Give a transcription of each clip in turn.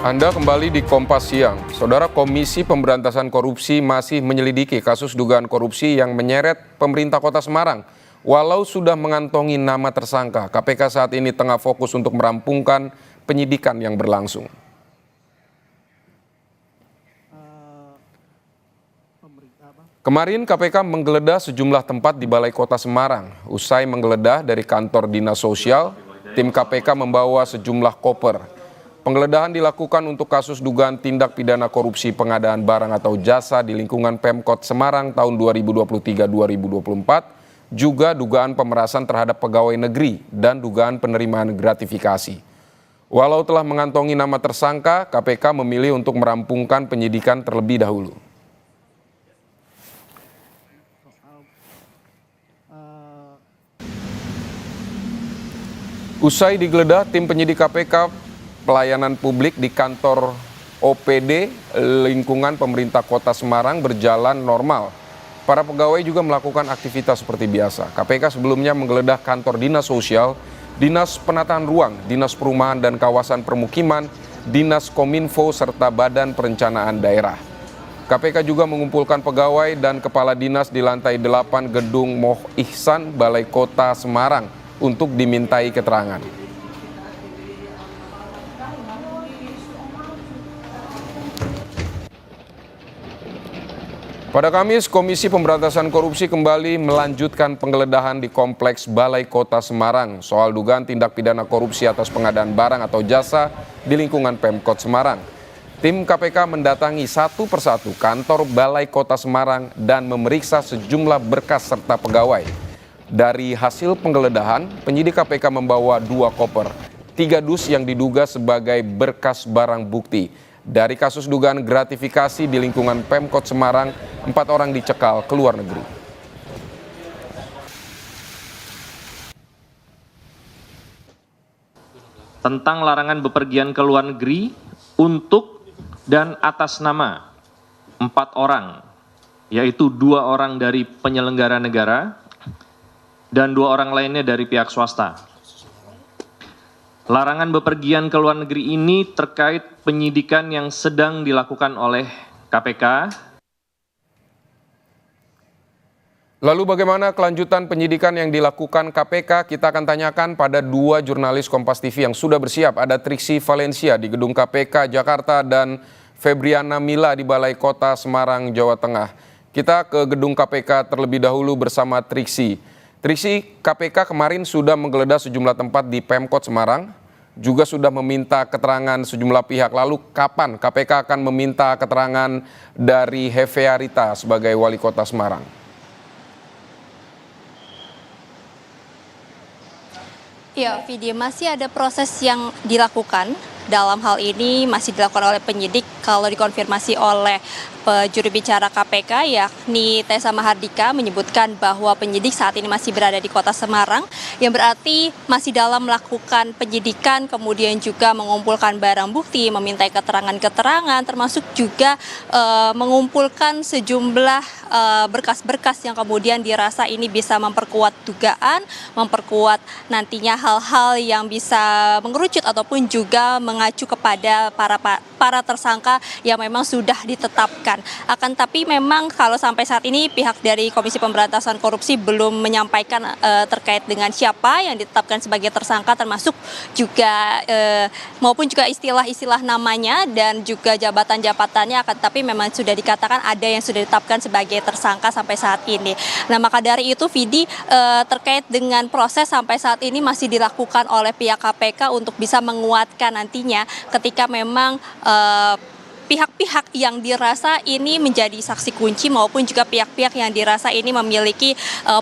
Anda kembali di Kompas Siang. Saudara, Komisi Pemberantasan Korupsi masih menyelidiki kasus dugaan korupsi yang menyeret pemerintah Kota Semarang. Walau sudah mengantongi nama tersangka, KPK saat ini tengah fokus untuk merampungkan penyidikan yang berlangsung. Kemarin KPK menggeledah sejumlah tempat di Balai Kota Semarang. Usai menggeledah dari kantor Dinas Sosial, tim KPK membawa sejumlah koper. Penggeledahan dilakukan untuk kasus dugaan tindak pidana korupsi pengadaan barang atau jasa di lingkungan Pemkot Semarang tahun 2023-2024, juga dugaan pemerasan terhadap pegawai negeri dan dugaan penerimaan gratifikasi. Walau telah mengantongi nama tersangka, KPK memilih untuk merampungkan penyidikan terlebih dahulu. Usai digeledah, tim penyidik KPK pelayanan publik di kantor OPD lingkungan pemerintah Kota Semarang berjalan normal. Para pegawai juga melakukan aktivitas seperti biasa. KPK sebelumnya menggeledah kantor Dinas Sosial, Dinas Penataan Ruang, Dinas Perumahan dan Kawasan Permukiman, Dinas Kominfo, serta Badan Perencanaan Daerah. KPK juga mengumpulkan pegawai dan kepala dinas di lantai 8 gedung Moh Ihsan, Balai Kota Semarang untuk dimintai keterangan. Pada Kamis, Komisi Pemberantasan Korupsi kembali melanjutkan penggeledahan di Kompleks Balai Kota Semarang soal dugaan tindak pidana korupsi atas pengadaan barang atau jasa di lingkungan Pemkot Semarang. Tim KPK mendatangi satu persatu kantor Balai Kota Semarang dan memeriksa sejumlah berkas serta pegawai. Dari hasil penggeledahan, penyidik KPK membawa 2 koper, 3 dus yang diduga sebagai berkas barang bukti. Dari kasus dugaan gratifikasi di lingkungan Pemkot Semarang, 4 orang dicekal ke luar negeri. Tentang larangan bepergian ke luar negeri untuk dan atas nama 4 orang, yaitu 2 orang dari penyelenggara negara dan 2 orang lainnya dari pihak swasta. Larangan bepergian ke luar negeri ini terkait penyidikan yang sedang dilakukan oleh KPK. Lalu bagaimana kelanjutan penyidikan yang dilakukan KPK? Kita akan tanyakan pada 2 jurnalis Kompas TV yang sudah bersiap. Ada Triksi Valencia di Gedung KPK Jakarta dan Febriana Mila di Balai Kota Semarang, Jawa Tengah. Kita ke Gedung KPK terlebih dahulu bersama Triksi. Triksi, KPK kemarin sudah menggeledah sejumlah tempat di Pemkot Semarang, juga sudah meminta keterangan sejumlah pihak. Lalu kapan KPK akan meminta keterangan dari Hefearita sebagai wali kota Semarang? Ya, Vidi, masih ada proses yang dilakukan. Dalam hal ini masih dilakukan oleh penyidik kalau dikonfirmasi oleh juru bicara KPK yakni Tessa Mahardika menyebutkan bahwa penyidik saat ini masih berada di Kota Semarang, yang berarti masih dalam melakukan penyidikan, kemudian juga mengumpulkan barang bukti, memintai keterangan-keterangan, termasuk juga mengumpulkan sejumlah berkas-berkas yang kemudian dirasa ini bisa memperkuat dugaan, memperkuat nantinya hal-hal yang bisa mengerucut ataupun juga mengacu kepada para tersangka yang memang sudah ditetapkan. Akan tapi memang kalau sampai saat ini pihak dari Komisi Pemberantasan Korupsi belum menyampaikan terkait dengan siapa yang ditetapkan sebagai tersangka, termasuk juga maupun juga istilah-istilah namanya dan juga jabatan-jabatannya. Akan tapi memang sudah dikatakan ada yang sudah ditetapkan sebagai tersangka sampai saat ini. Nah, maka dari itu Vidi, terkait dengan proses sampai saat ini masih dilakukan oleh pihak KPK untuk bisa menguatkan nantinya ketika memang pihak-pihak yang dirasa ini menjadi saksi kunci maupun juga pihak-pihak yang dirasa ini memiliki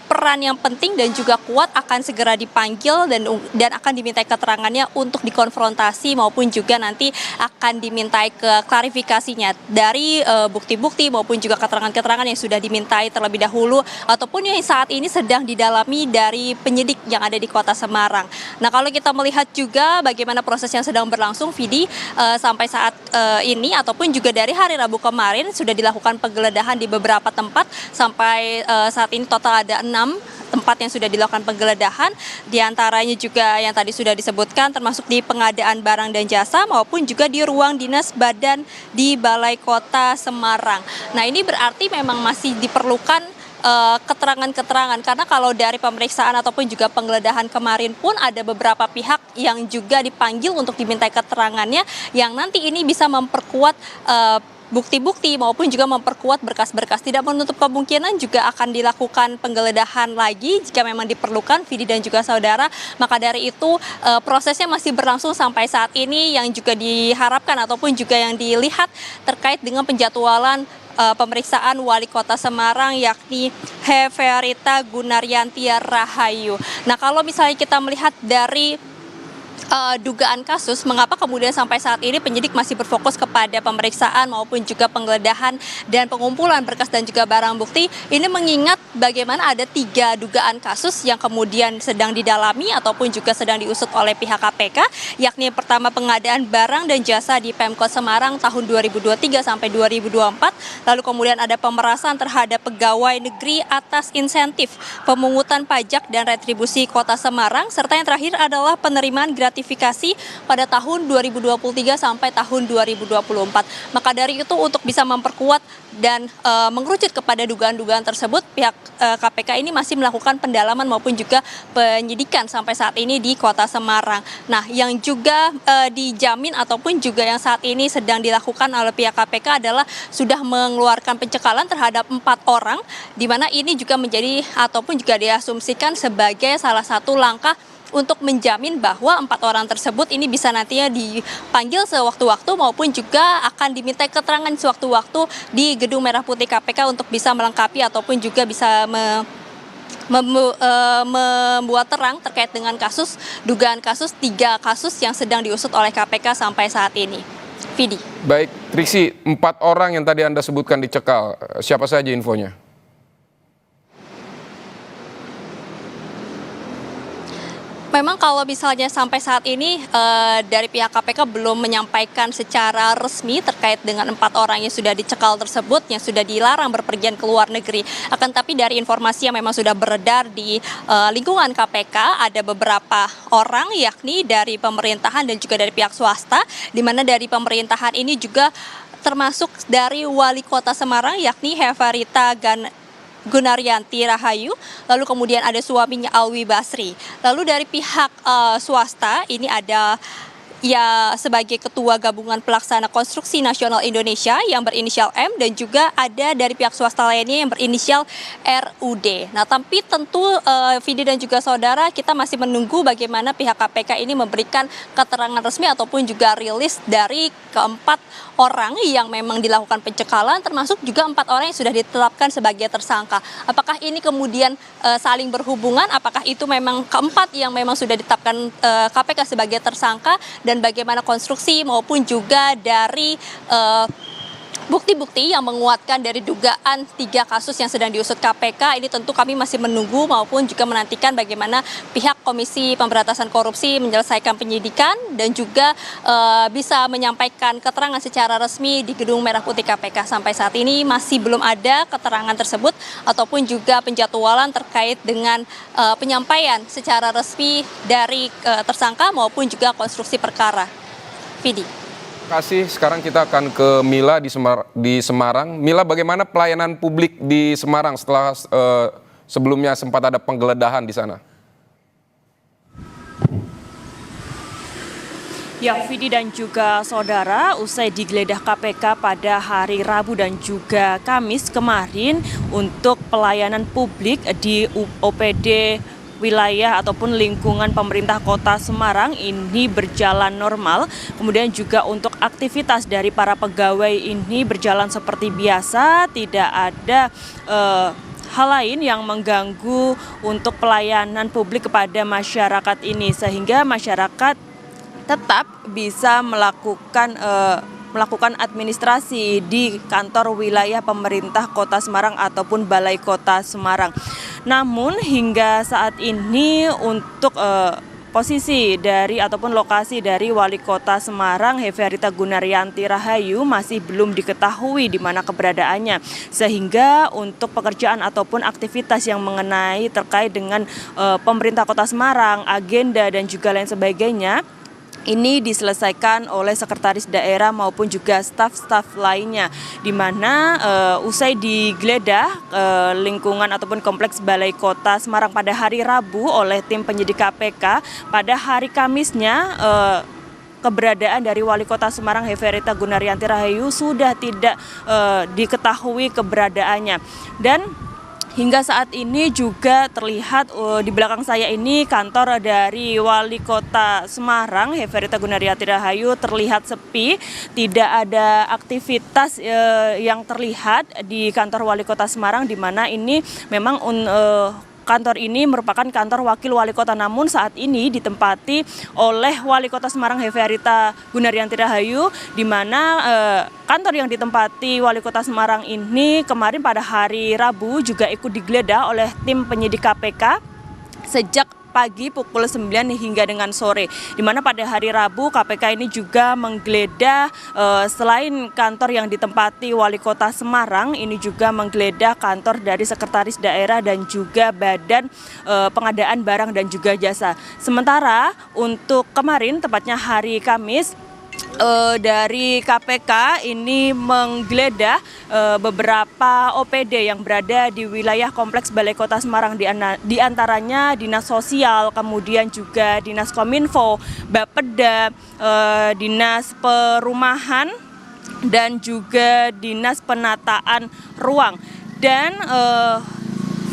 peran yang penting dan juga kuat akan segera dipanggil dan akan dimintai keterangannya untuk dikonfrontasi maupun juga nanti akan dimintai ke klarifikasinya dari bukti-bukti maupun juga keterangan-keterangan yang sudah dimintai terlebih dahulu ataupun yang saat ini sedang didalami dari penyidik yang ada di Kota Semarang. Nah, kalau kita melihat juga bagaimana proses yang sedang berlangsung, Vidi, sampai saat ini ataupun ataupun juga dari hari Rabu kemarin sudah dilakukan penggeledahan di beberapa tempat. Sampai saat ini total ada 6 tempat yang sudah dilakukan penggeledahan, diantaranya juga yang tadi sudah disebutkan termasuk di pengadaan barang dan jasa maupun juga di ruang dinas badan di Balai Kota Semarang. Nah, ini berarti memang masih diperlukan keterangan-keterangan, karena kalau dari pemeriksaan ataupun juga penggeledahan kemarin pun ada beberapa pihak yang juga dipanggil untuk dimintai keterangannya, yang nanti ini bisa memperkuat bukti-bukti maupun juga memperkuat berkas-berkas. Tidak menutup kemungkinan juga akan dilakukan penggeledahan lagi jika memang diperlukan, Vidi dan juga saudara. Maka dari itu prosesnya masih berlangsung sampai saat ini, yang juga diharapkan ataupun juga yang dilihat terkait dengan penjadwalan pemeriksaan Wali Kota Semarang, yakni Heverita Gunaryanti Rahayu. Nah, kalau misalnya kita melihat dari dugaan kasus, mengapa kemudian sampai saat ini penyidik masih berfokus kepada pemeriksaan maupun juga penggeledahan dan pengumpulan berkas dan juga barang bukti. Ini mengingat bagaimana ada 3 dugaan kasus yang kemudian sedang didalami ataupun juga sedang diusut oleh pihak KPK, yakni yang pertama pengadaan barang dan jasa di Pemkot Semarang tahun 2023 sampai 2024, lalu kemudian ada pemerasan terhadap pegawai negeri atas insentif, pemungutan pajak dan retribusi Kota Semarang, serta yang terakhir adalah penerimaan gratifikasi pada tahun 2023 sampai tahun 2024. Maka dari itu, untuk bisa memperkuat dan mengerucut kepada dugaan-dugaan tersebut, pihak KPK ini masih melakukan pendalaman maupun juga penyidikan sampai saat ini di Kota Semarang. Nah, yang juga dijamin ataupun juga yang saat ini sedang dilakukan oleh pihak KPK adalah sudah mengeluarkan pencekalan terhadap 4 orang, di mana ini juga menjadi ataupun juga diasumsikan sebagai salah satu langkah untuk menjamin bahwa 4 orang tersebut ini bisa nantinya dipanggil sewaktu-waktu maupun juga akan dimintai keterangan sewaktu-waktu di Gedung Merah Putih KPK untuk bisa melengkapi ataupun juga bisa membuat terang terkait dengan dugaan kasus 3 kasus yang sedang diusut oleh KPK sampai saat ini. Vidi. Baik, Triksi, 4 orang yang tadi Anda sebutkan dicekal, siapa saja infonya? Memang kalau misalnya sampai saat ini dari pihak KPK belum menyampaikan secara resmi terkait dengan 4 orang yang sudah dicekal tersebut, yang sudah dilarang berpergian ke luar negeri. Akan tapi dari informasi yang memang sudah beredar di lingkungan KPK, ada beberapa orang yakni dari pemerintahan dan juga dari pihak swasta, di mana dari pemerintahan ini juga termasuk dari Wali Kota Semarang yakni Heverita Gunaryanti Rahayu, lalu kemudian ada suaminya Alwi Basri. Lalu dari pihak swasta ini ada sebagai Ketua Gabungan Pelaksana Konstruksi Nasional Indonesia yang berinisial M, dan juga ada dari pihak swasta lainnya yang berinisial RUD. Nah, tapi tentu Vidi dan juga saudara, kita masih menunggu bagaimana pihak KPK ini memberikan keterangan resmi ataupun juga rilis dari keempat orang yang memang dilakukan pencekalan, termasuk juga 4 orang yang sudah ditetapkan sebagai tersangka. Apakah ini kemudian saling berhubungan? Apakah itu memang keempat yang memang sudah ditetapkan KPK sebagai tersangka? Dan bagaimana konstruksi maupun juga dari bukti-bukti yang menguatkan dari dugaan 3 kasus yang sedang diusut KPK, ini tentu kami masih menunggu maupun juga menantikan bagaimana pihak Komisi Pemberantasan Korupsi menyelesaikan penyidikan dan juga bisa menyampaikan keterangan secara resmi di Gedung Merah Putih KPK. Sampai saat ini masih belum ada keterangan tersebut ataupun juga penjadwalan terkait dengan penyampaian secara resmi dari tersangka maupun juga konstruksi perkara. Vidi. Terima kasih. Sekarang kita akan ke Mila di Semarang. Mila, bagaimana pelayanan publik di Semarang setelah sebelumnya sempat ada penggeledahan di sana? Ya, Vidi dan juga saudara, usai digeledah KPK pada hari Rabu dan juga Kamis kemarin untuk pelayanan publik di OPD wilayah ataupun lingkungan pemerintah Kota Semarang ini berjalan normal. Kemudian juga untuk aktivitas dari para pegawai ini berjalan seperti biasa, tidak ada hal lain yang mengganggu untuk pelayanan publik kepada masyarakat ini, sehingga masyarakat tetap bisa melakukan administrasi di kantor wilayah pemerintah Kota Semarang ataupun Balai Kota Semarang. Namun hingga saat ini untuk posisi dari ataupun lokasi dari Wali Kota Semarang Heferita Gunaryanti Rahayu masih belum diketahui di mana keberadaannya, sehingga untuk pekerjaan ataupun aktivitas yang mengenai terkait dengan pemerintah Kota Semarang, agenda dan juga lain sebagainya ini diselesaikan oleh sekretaris daerah maupun juga staf-staf lainnya, di mana usai digeledah lingkungan ataupun kompleks Balai Kota Semarang pada hari Rabu oleh tim penyidik KPK, pada hari Kamisnya keberadaan dari Wali Kota Semarang Heferita Gunaryanti Rahayu sudah tidak diketahui keberadaannya. Dan hingga saat ini juga terlihat di belakang saya ini kantor dari Wali Kota Semarang Heferita Gunaryanti Rahayu terlihat sepi, tidak ada aktivitas yang terlihat di kantor Wali Kota Semarang, di mana ini memang kantor ini merupakan kantor wakil wali kota, namun saat ini ditempati oleh Wali Kota Semarang Heferita Gunaryanti Rahayu, di mana kantor yang ditempati Wali Kota Semarang ini kemarin pada hari Rabu juga ikut digeledah oleh tim penyidik KPK sejak pagi pukul 9 hingga dengan sore, di mana pada hari Rabu KPK ini juga menggeledah selain kantor yang ditempati Wali Kota Semarang, ini juga menggeledah kantor dari sekretaris daerah dan juga badan pengadaan barang dan juga jasa. Sementara untuk kemarin, tepatnya hari Kamis, dari KPK ini menggeledah beberapa OPD yang berada di wilayah kompleks Balai Kota Semarang, di antaranya Dinas Sosial, kemudian juga Dinas Kominfo, Bapeda, Dinas Perumahan, dan juga Dinas Penataan Ruang. Dan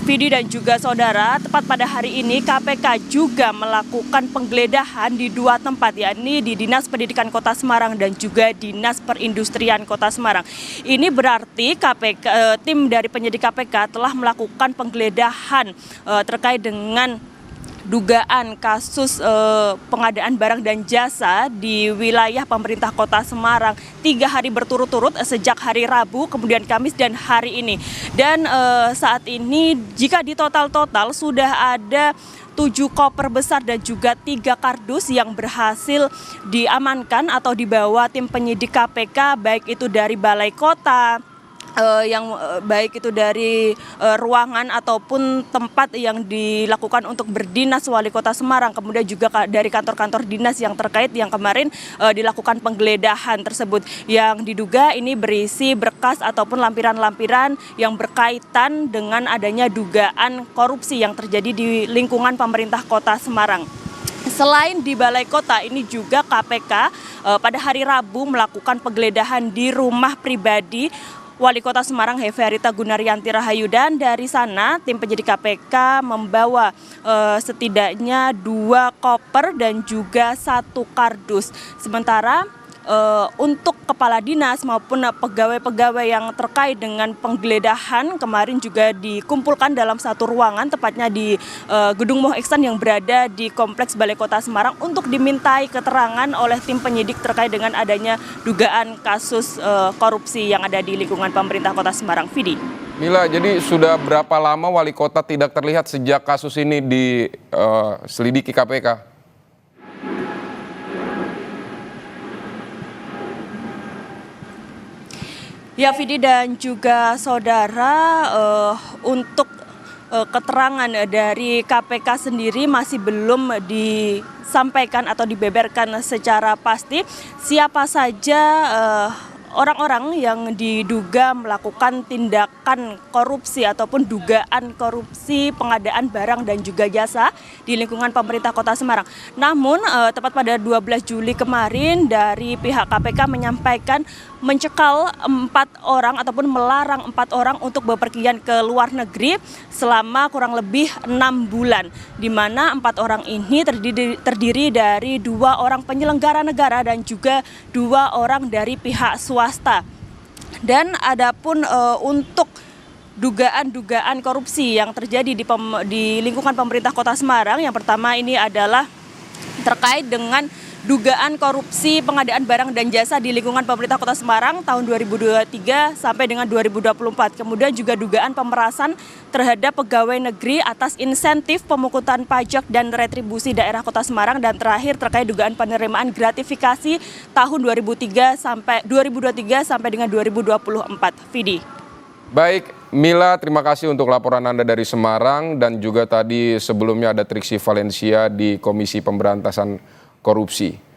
Vidi dan juga saudara, tepat pada hari ini KPK juga melakukan penggeledahan di dua tempat, yakni di Dinas Pendidikan Kota Semarang dan juga Dinas Perindustrian Kota Semarang. Ini berarti tim dari penyidik KPK telah melakukan penggeledahan terkait dengan dugaan kasus pengadaan barang dan jasa di wilayah pemerintah Kota Semarang 3 hari berturut-turut sejak hari Rabu, kemudian Kamis dan hari ini. Dan saat ini jika ditotal-total sudah ada 7 koper besar dan juga 3 kardus yang berhasil diamankan atau dibawa tim penyidik KPK, baik itu dari Balai Kota, baik itu dari ruangan ataupun tempat yang dilakukan untuk berdinas Wali Kota Semarang, kemudian juga dari kantor-kantor dinas yang terkait yang kemarin dilakukan penggeledahan tersebut, yang diduga ini berisi berkas ataupun lampiran-lampiran yang berkaitan dengan adanya dugaan korupsi yang terjadi di lingkungan pemerintah Kota Semarang. Selain di Balai Kota, ini juga KPK pada hari Rabu melakukan penggeledahan di rumah pribadi Wali Kota Semarang Heferita Gunaryanti Rahayu, dan dari sana tim penyidik KPK membawa setidaknya 2 koper dan juga 1 kardus. Sementara untuk kepala dinas maupun pegawai-pegawai yang terkait dengan penggeledahan kemarin juga dikumpulkan dalam satu ruangan, tepatnya di Gedung Moh Iksan yang berada di Kompleks Balai Kota Semarang, untuk dimintai keterangan oleh tim penyidik terkait dengan adanya dugaan kasus korupsi yang ada di lingkungan pemerintah Kota Semarang. Vidi. Mila, jadi sudah berapa lama wali kota tidak terlihat sejak kasus ini diselidiki KPK? Ya, Vidi dan juga saudara, untuk keterangan dari KPK sendiri masih belum disampaikan atau dibeberkan secara pasti siapa saja orang-orang yang diduga melakukan tindakan korupsi ataupun dugaan korupsi pengadaan barang dan juga jasa di lingkungan pemerintah Kota Semarang. Namun tepat pada 12 Juli kemarin dari pihak KPK menyampaikan mencekal 4 orang ataupun melarang 4 orang untuk bepergian ke luar negeri selama kurang lebih 6 bulan, di mana 4 orang ini terdiri dari 2 orang penyelenggara negara dan juga 2 orang dari pihak swasta. Dan adapun untuk dugaan-dugaan korupsi yang terjadi di lingkungan pemerintah Kota Semarang, yang pertama ini adalah terkait dengan dugaan korupsi pengadaan barang dan jasa di lingkungan pemerintah Kota Semarang tahun 2023 sampai dengan 2024. Kemudian juga dugaan pemerasan terhadap pegawai negeri atas insentif pemungutan pajak dan retribusi daerah Kota Semarang, dan terakhir terkait dugaan penerimaan gratifikasi tahun 2023 sampai dengan 2024. Vidi. Baik, Mila, terima kasih untuk laporan Anda dari Semarang, dan juga tadi sebelumnya ada Triksi Valencia di Komisi Pemberantasan Korupsi.